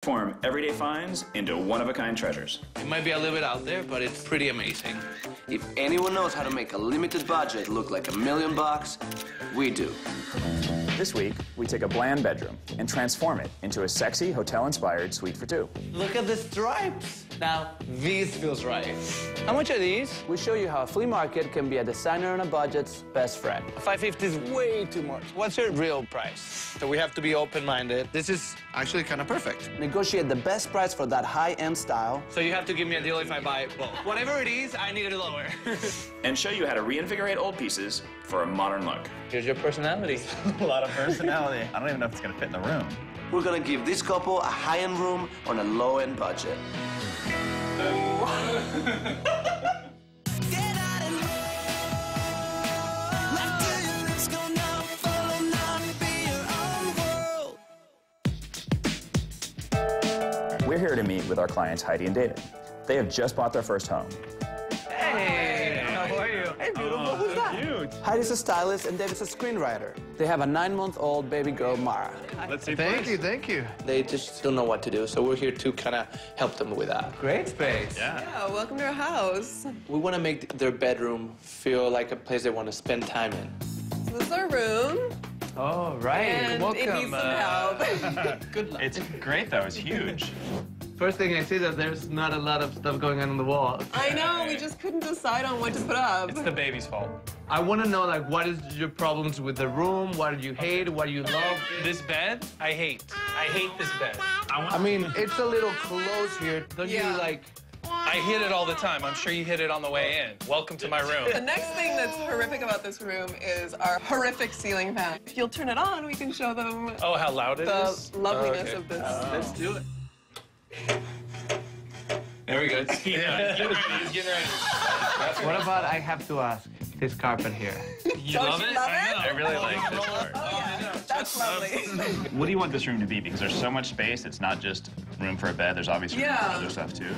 Form everyday finds into one-of-a-kind treasures. It might be a little bit out there, but it's pretty amazing. If anyone knows how to make a limited budget look like $1 million, we do. This week, we take a bland bedroom and transform it into a sexy, hotel-inspired suite for two. Look at the stripes. Now, this feels right. How much are these? We show you how a flea market can be a designer on a budget's best friend. $550 is way too much. What's your real price? So we have to be open-minded. This is actually kind of perfect. Negotiate the best price for that high-end style. So you have to give me a deal if I buy both. Whatever it is, I need it lower. And show you how to reinvigorate old pieces for a modern look. Here's your personality. A lot of personality. I don't even know if it's gonna fit in the room. We're gonna give this couple a high-end room on a low-end budget. We're here to meet with our clients Heidi and David. They have just bought their first home. Hey, how are you? Hey, beautiful. Who's that? Cute. Heidi's a stylist and David's a screenwriter. They have a 9-month-old baby girl, Mara. Let's see. Thank you. They just don't know what to do, so we're here to kind of help them with that. Great space. Yeah. Welcome to our house. We want to make their bedroom feel like a place they want to spend time in. So this is our room, Oh, right. and it needs some help. Good luck. It's great though. It's huge. First thing I see that there's not a lot of stuff going on the wall. I know, we just couldn't decide on what to put up. It's the baby's fault. I want to know, like, what is your problems with the room? What do you hate? What do you love? This bed, I hate. I hate this bed. I mean, it's a little close here. Don't Yeah. you, like... I hit it all the time. I'm sure you hit it on the way in. Welcome to my The room. next thing that's horrific about this room is our horrific ceiling fan. If you'll turn it on, we can show them Oh, how loud it the is. loveliness Okay. of this. Let's do it. There we go. Yeah, he's getting ready. What about I have to ask, this carpet here? You Don't love you it? love I it? know. I really like this part. Oh, yeah, that's lovely. What do you want this room to be? Because there's so much space. It's not just room for a bed. There's obviously room for Yeah. other stuff too.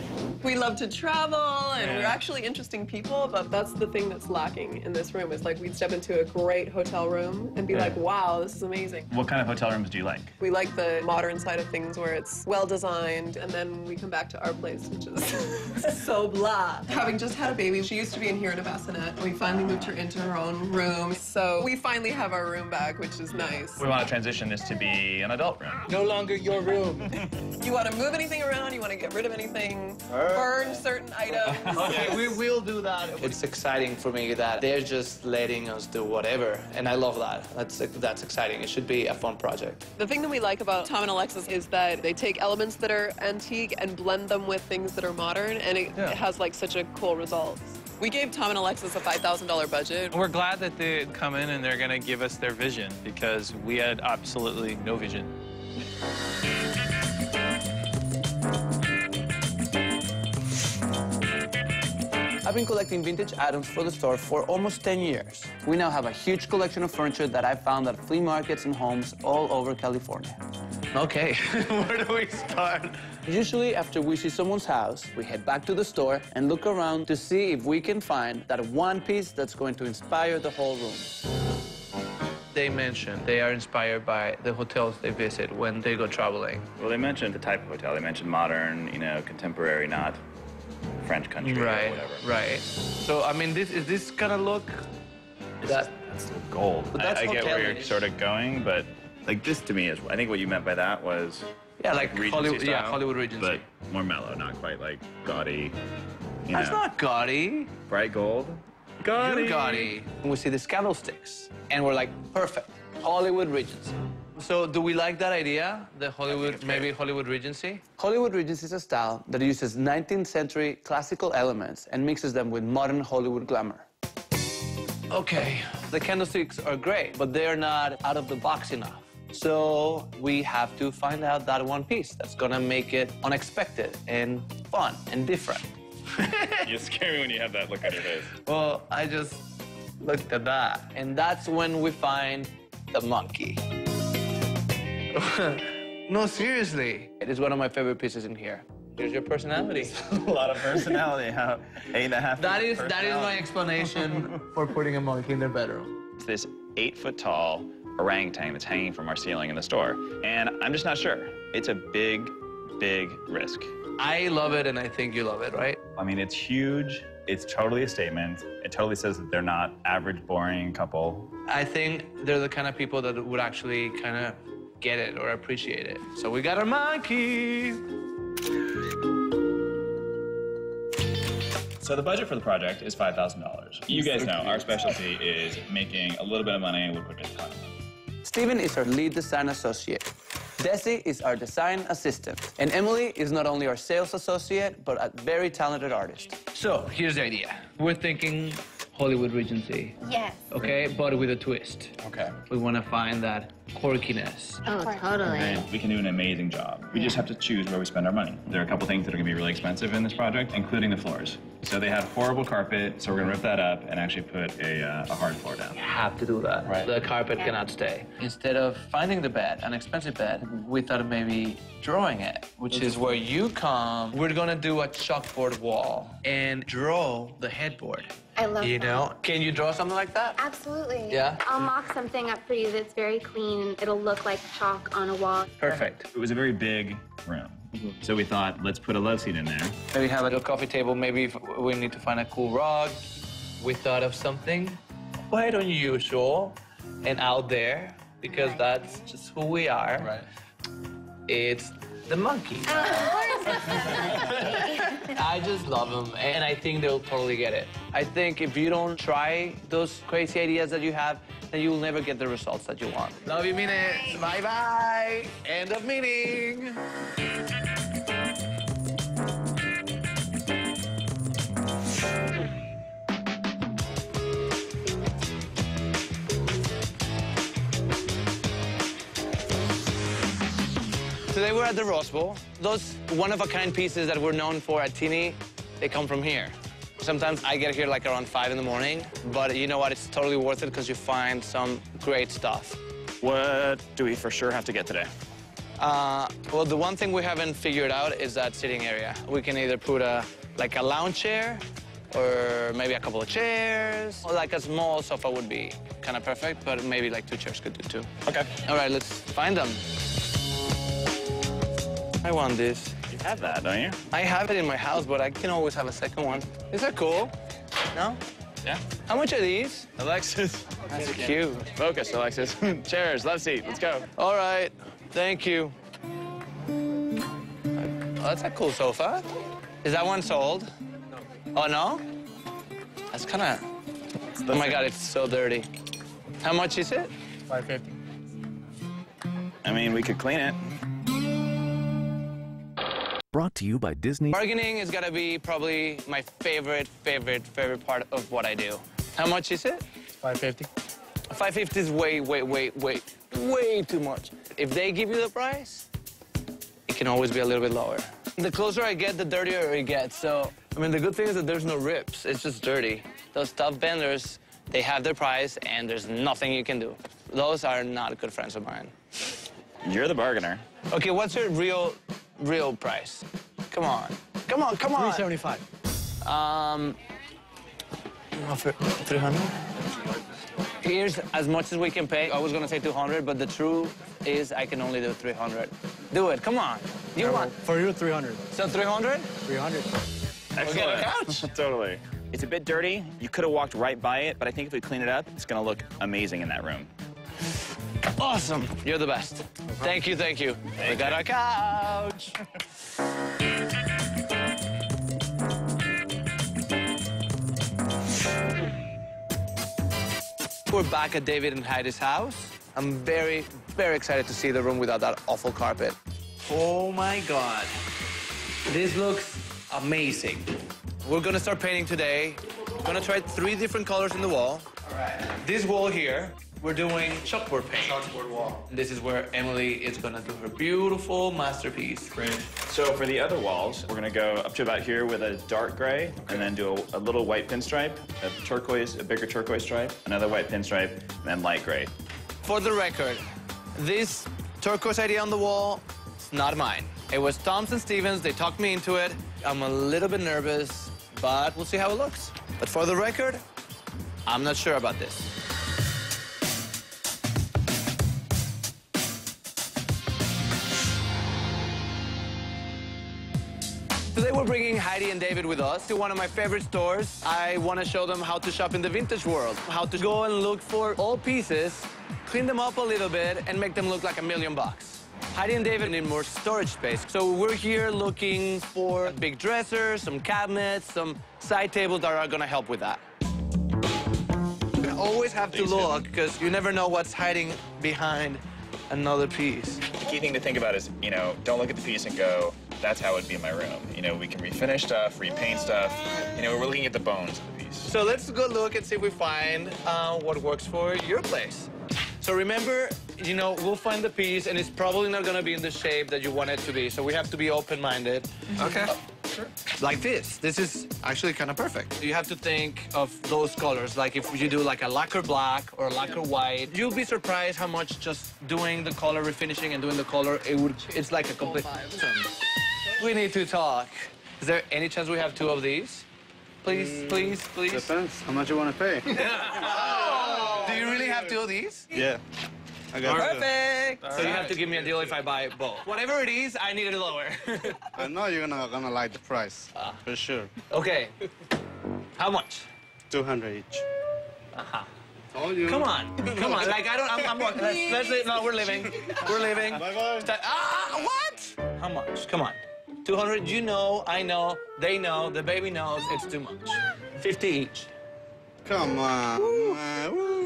We love to travel, and we're Yeah. actually interesting people, but that's the thing that's lacking in this room. Is like we'd step into a great hotel room and be like, wow, this is amazing. What kind of hotel rooms do you like? We like the modern side of things where it's well designed, and then we come back to our place, which is so blah. Having just had a baby, she used to be in here in a bassinet. We finally moved her into her own room, so we finally have our room back, which is nice. We want to transition this to be an adult room. No longer your room. You want to move anything around, you want to get rid of anything, burn certain items. Okay, we will do that. It's exciting for me that they're just letting us do whatever, and I love that. That's exciting. It should be a fun project. The thing that we like about Tom and Alexis is that they take elements that are antique and blend them with things that are modern, and it has like such a cool result. We gave Tom and Alexis a $5,000 budget. We're glad that they come in and they're going to give us their vision because we had absolutely no vision. I've been collecting vintage items for the store for almost 10 years. We now have a huge collection of furniture that I found at flea markets and homes all over California. Okay, where do we start? Usually, after we see someone's house, we head back to the store and look around to see if we can find that one piece that's going to inspire the whole room. They mentioned they are inspired by the hotels they visit when they go traveling. Well, they mentioned the type of hotel. They mentioned modern, you know, contemporary, not French country or Right, whatever. right. So, I mean, is this gonna look... That's gold. But that's I get where you're hotel-ish. sort of going, but like this to me is, I think what you meant by that was Yeah, like Regency Hollywood, yeah, style, Hollywood Regency. but more mellow, not quite like gaudy. You That's know. not gaudy. Bright gold. You're gaudy. And we see these candlesticks, and we're like, perfect, Hollywood Regency. So do we like that idea, the Hollywood, maybe Hollywood Regency? Hollywood Regency is a style that uses 19th century classical elements and mixes them with modern Hollywood glamour. Okay, The candlesticks are great, but they're not out of the box enough. So we have to find out that one piece that's gonna make it unexpected and fun and different. You scare me when you have that look on your face. well, I just looked at that. And that's when we find the monkey. No, seriously. It is one of my favorite pieces in here. Here's your personality. A lot of personality. How 8.5. That is my explanation for putting a monkey in their bedroom. It's this 8-foot-tall orangutan that's hanging from our ceiling in the store, and I'm just not sure. It's a big big risk. I love it, and I think you love it, right? I mean, it's huge. It's totally a statement. It totally says that they're not average, boring couple. I think they're the kind of people that would actually kind of get it or appreciate it. So we got our monkey. So the budget for the project is $5,000. You guys know our specialty is making a little bit of money with a ton of money. Steven is our lead design associate. Desi is our design assistant. And Emily is not only our sales associate, but a very talented artist. So here's the idea. We're thinking Hollywood Regency. Yes. Okay, but with a twist. Okay. We want to find that quirkiness. Oh, totally. And we can do an amazing job. We just have to choose where we spend our money. There are a couple things that are gonna be really expensive in this project, including the floors. So they have horrible carpet, so we're gonna rip that up and actually put a hard floor down. Have to do that. Right. The carpet cannot stay. Instead of finding the bed, an expensive bed, we thought of maybe drawing it, which is where you come. We're gonna do a chalkboard wall and draw the headboard. I love You that. know? Can you draw something like that? Absolutely. Yeah? I'll mock something up for you that's very clean. It'll look like chalk on a wall. Perfect. It was a very big room. So we thought, let's put a love seat in there. Maybe have a little coffee table. Maybe if we need to find a cool rug. We thought of something quite unusual and out there because that's just who we are. Right. It's the monkey. I just love them, and I think they'll totally get it. I think if you don't try those crazy ideas that you have, then you'll never get the results that you want. Love you, minutes. Bye-bye. End of meeting. Today we're at the Rose Bowl. Those one-of-a-kind pieces that we're known for at Teeny, they come from here. Sometimes I get here like around 5 in the morning, but you know what? It's totally worth it because you find some great stuff. What do we for sure have to get today? Well, the one thing we haven't figured out is that sitting area. We can either put like a lounge chair or maybe a couple of chairs. Or like a small sofa would be kind of perfect, but maybe like 2 chairs could do too. Okay. All right, let's find them. I want this. You have that, don't you? I have it in my house, but I can always have a second one. Is that cool? No? Yeah. How much are these? Alexis. That's cute. Focus, Alexis. Chairs, love seat, let's go. All right, thank you. Oh, that's a cool sofa. Is that one sold? No. Oh, no? That's kind of... Oh, my God, it's so dirty. How much is it? $5.50. I mean, we could clean it. Brought to you by Disney. Bargaining is gonna be probably my favorite part of what I do. How much is it? $5.50. $5.50 is way too much. If they give you the price, it can always be a little bit lower. The closer I get, the dirtier it gets. So, I mean, the good thing is that there's no rips. It's just dirty. Those tough vendors, they have their price, and there's nothing you can do. Those are not good friends of mine. You're the bargainer. Okay, what's your real price? Come on. Come on. $375. 300? Here's as much as we can pay. I was gonna say 200, but the truth is I can only do 300. Do it, come on. You want? For you, 300. So 300? 300. Excellent. Get a couch. Totally. It's a bit dirty. You could have walked right by it, but I think if we clean it up, it's gonna look amazing in that room. Awesome. You're the best. Thank you. We got our couch. We're back at David and Heidi's house. I'm very excited to see the room without that awful carpet. Oh my God. This looks amazing. We're gonna start painting today. We're gonna try 3 different colors in the wall. All right. This wall here, we're doing chalkboard paint. Chalkboard wall. This is where Emily is gonna do her beautiful masterpiece. Great. So for the other walls, we're gonna go up to about here with a dark gray, and then do a little white pinstripe, a bigger turquoise stripe, another white pinstripe, and then light gray. For the record, this turquoise idea on the wall, it's not mine. It was Thompson Stevens. They talked me into it. I'm a little bit nervous, but we'll see how it looks. But for the record, I'm not sure about this. Today we're bringing Heidi and David with us to one of my favorite stores. I want to show them how to shop in the vintage world, how to go and look for old pieces, clean them up a little bit, and make them look like $1,000,000. Heidi and David need more storage space, so we're here looking for big dressers, some cabinets, some side tables that are gonna help with that. You always have to look, because you never know what's hiding behind another piece. The key thing to think about is, you know, don't look at the piece and go, that's how it'd be in my room. You know, we can refinish stuff, repaint stuff. You know, we're looking at the bones of the piece. So let's go look and see if we find what works for your place. So remember, you know, we'll find the piece, and it's probably not gonna be in the shape that you want it to be, so we have to be open-minded. Okay. Sure. Like this. This is actually kind of perfect. You have to think of those colors, like if you do like a lacquer black or a lacquer white, you'll be surprised how much just doing the color, refinishing and doing the color, it's like a complete... We need to talk. Is there any chance we have 2 of these? Please, please, please. Depends how much you want to pay. Do you really have 2 of these? Yeah. I got Perfect. So you have to give me a deal if I buy both. Whatever it is, I need it lower. I know you're gonna like the price, for sure. Okay. How much? 200 each. Told you. Come on, come on. Like I'm walking. Let's no, we're leaving. We're leaving. Bye-bye. What? How much? Come on. 200. You know, I know, they know, the baby knows. It's too much. 50 each. Come on.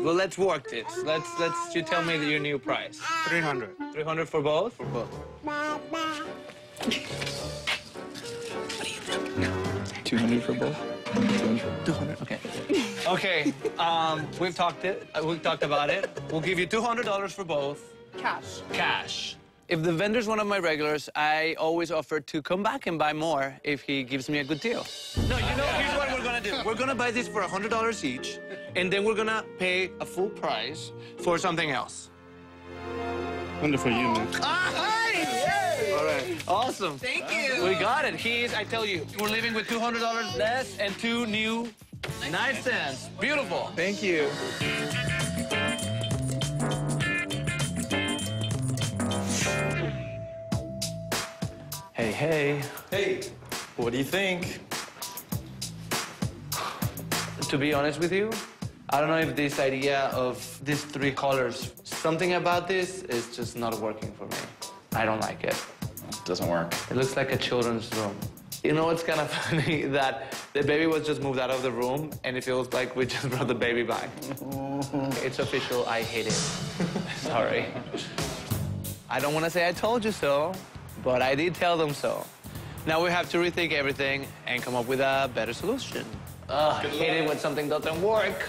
Well, let's work this. Let's. You tell me your new price. 300. 300 for both. For both. 200 for both? 200. Okay. Okay. We've talked about it. We'll give you $200 for both. Cash. Cash. If the vendor's one of my regulars, I always offer to come back and buy more if he gives me a good deal. No, you know, here's what we're gonna do. We're gonna buy this for $100 each, and then we're gonna pay a full price for something else. Only for you, man. Hi! All right. Awesome. Thank you. We got it. I tell you, we're leaving with $200 less and 2 new nightstands. Beautiful. Thank you. Hey, hey. Hey, what do you think? To be honest with you, I don't know if this idea of these 3 colors, something about this is just not working for me. I don't like it. It doesn't work. It looks like a children's room. You know what's kind of funny? That the baby was just moved out of the room, and it feels like we just brought the baby back. It's official, I hate it. Sorry. I don't want to say I told you so, but I did tell them so. Now we have to rethink everything and come up with a better solution. I hate it when something doesn't work.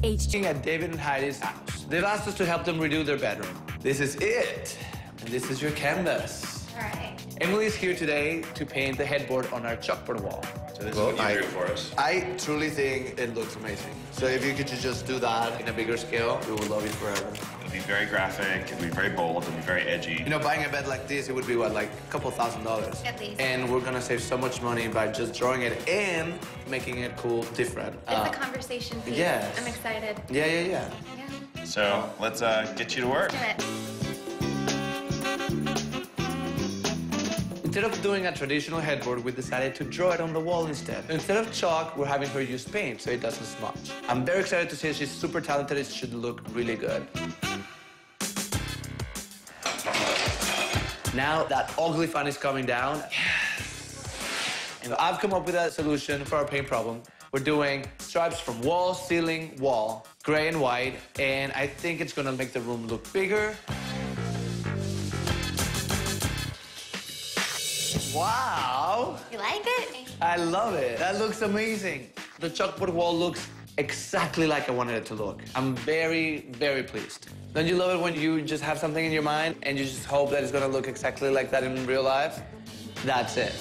At David and Heidi's house. They've asked us to help them redo their bedroom. This is it. And this is your canvas. All right. Emily is here today to paint the headboard on our chalkboard wall. So this is what you drew for us. I truly think it looks amazing. So if you could just do that in a bigger scale, we would love you forever. It'll be very graphic, it'll be very bold, it'll be very edgy. You know, buying a bed like this, it would be, what, like a couple $1,000s? At least. And we're gonna save so much money by just drawing it and making it cool, different. It's a conversation piece. yes. I'm excited. Yeah. Yeah. So let's get you to work. Do it. Instead of doing a traditional headboard, we decided to draw it on the wall instead. Instead of chalk, we're having her use paint so it doesn't smudge. I'm very excited to say she's super talented. It should look really good. Now that ugly fan is coming down, and I've come up with a solution for our paint problem. We're doing stripes from wall, ceiling, wall, gray and white, and I think it's gonna make the room look bigger. Wow! You like it? I love it. That looks amazing. The chalkboard wall looks exactly like I wanted it to look. I'm very, very pleased. Don't you love it when you just have something in your mind and you just hope that it's gonna look exactly like that in real life? That's it.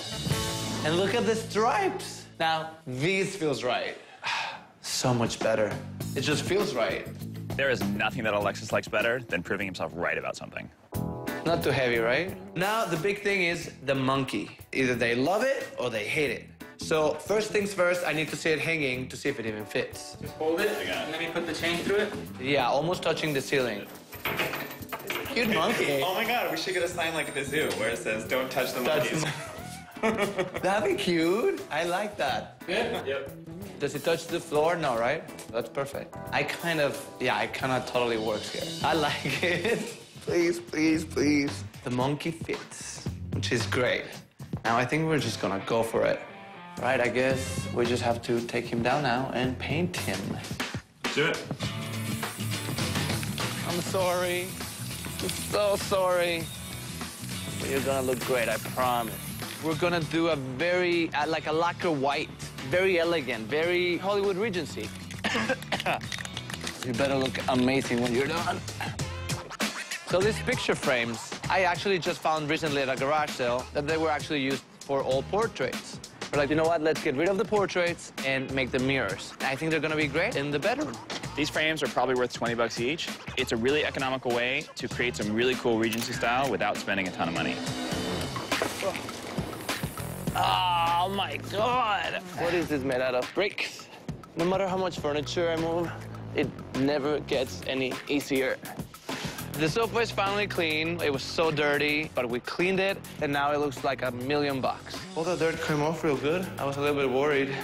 And look at the stripes. Now, this feels right. So much better. It just feels right. There is nothing that Alexis likes better than proving himself right about something. Not too heavy, right? Now, the big thing is the monkey. Either they love it or they hate it. So, first things first, I need to see it hanging to see if it even fits. Just hold it, and let me put the chain through it. Yeah, almost touching the ceiling. cute monkey. Oh my God, we should get a sign like at the zoo where it says, "Don't touch the monkeys." That'd be cute. I like that. Yep. Does it touch the floor? No, right? That's perfect. It kind of totally works here. I like it. Please, please, please. The monkey fits, which is great. Now I think we're just gonna go for it. Right, I guess we just have to take him down now and paint him. Do it. I'm sorry. I'm so sorry. But you're gonna look great, I promise. We're gonna do a very, like a lacquer white. Very elegant, very Hollywood Regency. You better look amazing when you're done. So these picture frames, I actually just found recently at a garage sale that they were actually used for all portraits. We're like, you know what, let's get rid of the portraits and make them mirrors. I think they're gonna be great in the bedroom. These frames are probably worth 20 bucks each. It's a really economical way to create some really cool Regency style without spending a ton of money. Oh my God! What is this made out of? Bricks. No matter how much furniture I move, it never gets any easier. The sofa is finally clean. It was so dirty, but we cleaned it, and now it looks like $1,000,000. All the dirt came off real good. I was a little bit worried.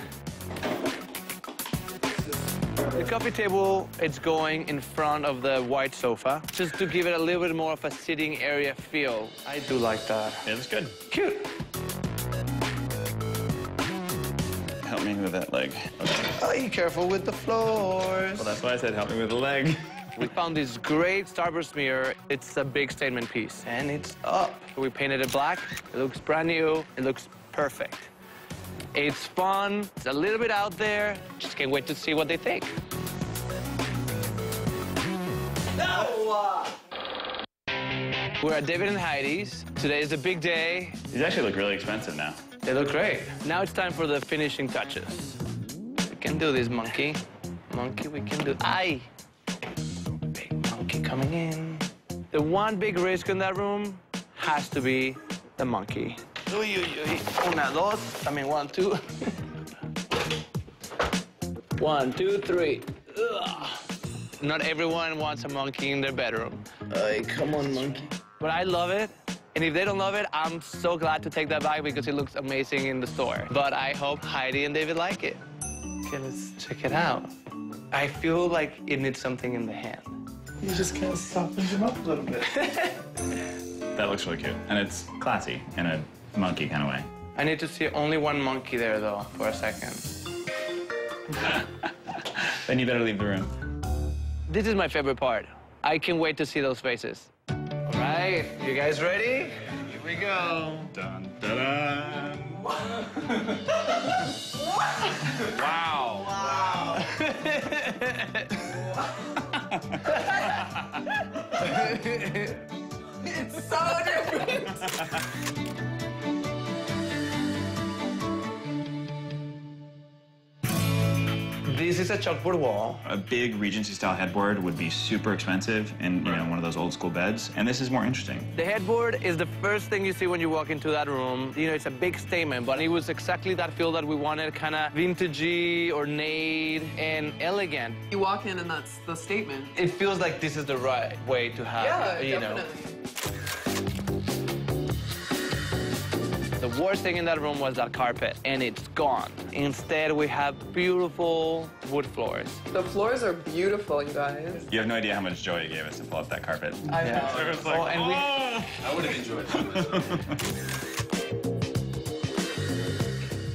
The coffee table, it's going in front of the white sofa, just to give it a little bit more of a sitting area feel. I do like that. It looks good. Cute. Help me with that leg. Okay. Oh, be careful with the floors. Well, that's why I said help me with the leg. We found this great Starburst mirror. It's a big statement piece, and it's up. We painted it black. It looks brand new. It looks perfect. It's fun. It's a little bit out there. Just can't wait to see what they think. No! We're at David and Heidi's. Today is a big day. These actually look really expensive now. They look great. Now it's time for the finishing touches. We can do this, monkey. Monkey, we can do... Aye! Big monkey coming in. The one big risk in that room has to be the monkey. Uy, uy, uy. Una, dos. I mean, 1, 2. 1, 2, 3. Ugh. Not everyone wants a monkey in their bedroom. Ay, come on, monkey. But I love it. And if they don't love it, I'm so glad to take that back because it looks amazing in the store. But I hope Heidi and David like it. Okay, let's check it out. I feel like it needs something in the hand. You just kind of softens him up a little bit. That looks really cute. And it's classy in a monkey kind of way. I need to see only one monkey there, though, for a second. Then you better leave the room. This is my favorite part. I can't wait to see those faces. All right, you guys ready? Here we go. Dun, dun, dun. Wow. Wow. It's so different. This is a chalkboard wall. A big Regency-style headboard would be super expensive in, one of those old-school beds, and this is more interesting. The headboard is the first thing you see when you walk into that room. It's a big statement, but it was exactly that feel that we wanted, kind of vintagey, ornate, and elegant. You walk in and that's the statement. It feels like this is the right way to have it, definitely. The worst thing in that room was that carpet, and it's gone. Instead, we have beautiful wood floors. The floors are beautiful, you guys. You have no idea how much joy it gave us to pull up that carpet. I know. It was like, and I would have enjoyed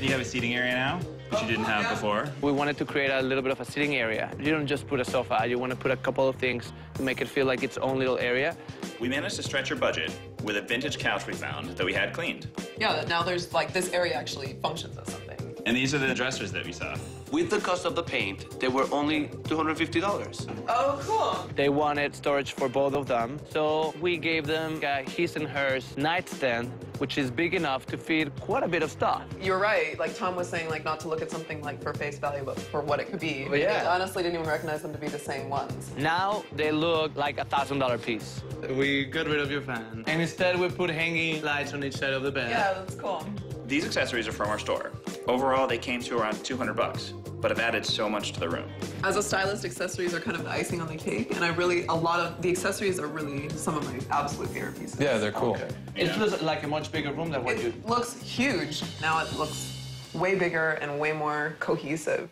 You have a seating area now, which you didn't have before. We wanted to create a little bit of a sitting area. You don't just put a sofa. You want to put a couple of things to make it feel like its own little area. We managed to stretch your budget with a vintage couch we found that we had cleaned. Yeah, now there's this area actually functions as something. And these are the dressers that we saw. With the cost of the paint, they were only $250. Oh, cool. They wanted storage for both of them, so we gave them a his and hers nightstand, which is big enough to fit quite a bit of stuff. You're right. Like Tom was saying, not to look at something for face value, but for what it could be. But yeah. I honestly didn't even recognize them to be the same ones. Now they look like $1,000 piece. We got rid of your fan. And instead we put hanging lights on each side of the bed. Yeah, that's cool. These accessories are from our store. Overall, they came to around 200 bucks, but have added so much to the room. As a stylist, accessories are kind of the icing on the cake, and a lot of the accessories are really some of my absolute favorite pieces. Yeah, they're cool. It feels like a much bigger room than what you... It looks huge. Now it looks way bigger and way more cohesive.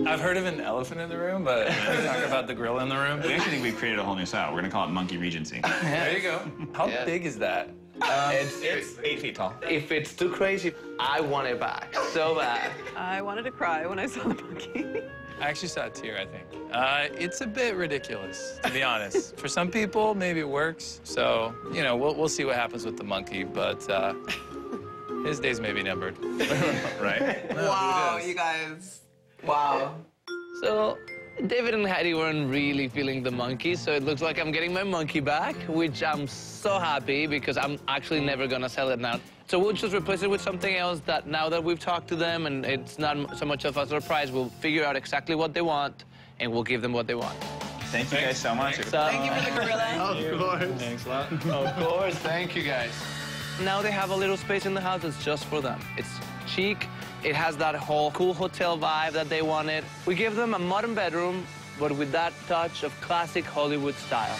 I've heard of an elephant in the room, but talk about the grill in the room. We actually think we've created a whole new style. We're gonna call it Monkey Regency. There you go. How big is that? It's 8 feet tall. If it's too crazy, I want it back so bad. I wanted to cry when I saw the monkey. I actually saw a tear, I think. It's a bit ridiculous, to be honest. For some people, maybe it works. So, you know, we'll see what happens with the monkey, but his days may be numbered. Right? No, Wow, who does? you guys. Wow. So, David and Heidi weren't really feeling the monkey, so it looks like I'm getting my monkey back, which I'm so happy because I'm actually never gonna sell it now. So we'll just replace it with something else that now that we've talked to them and it's not so much of a surprise, we'll figure out exactly what they want and we'll give them what they want. Thank you guys so much. Thank you for the gorilla. Of course. Thanks a lot. Of course, thank you guys. Now they have a little space in the house that's just for them. It's chic, it has that whole cool hotel vibe that they wanted. We give them a modern bedroom, but with that touch of classic Hollywood style.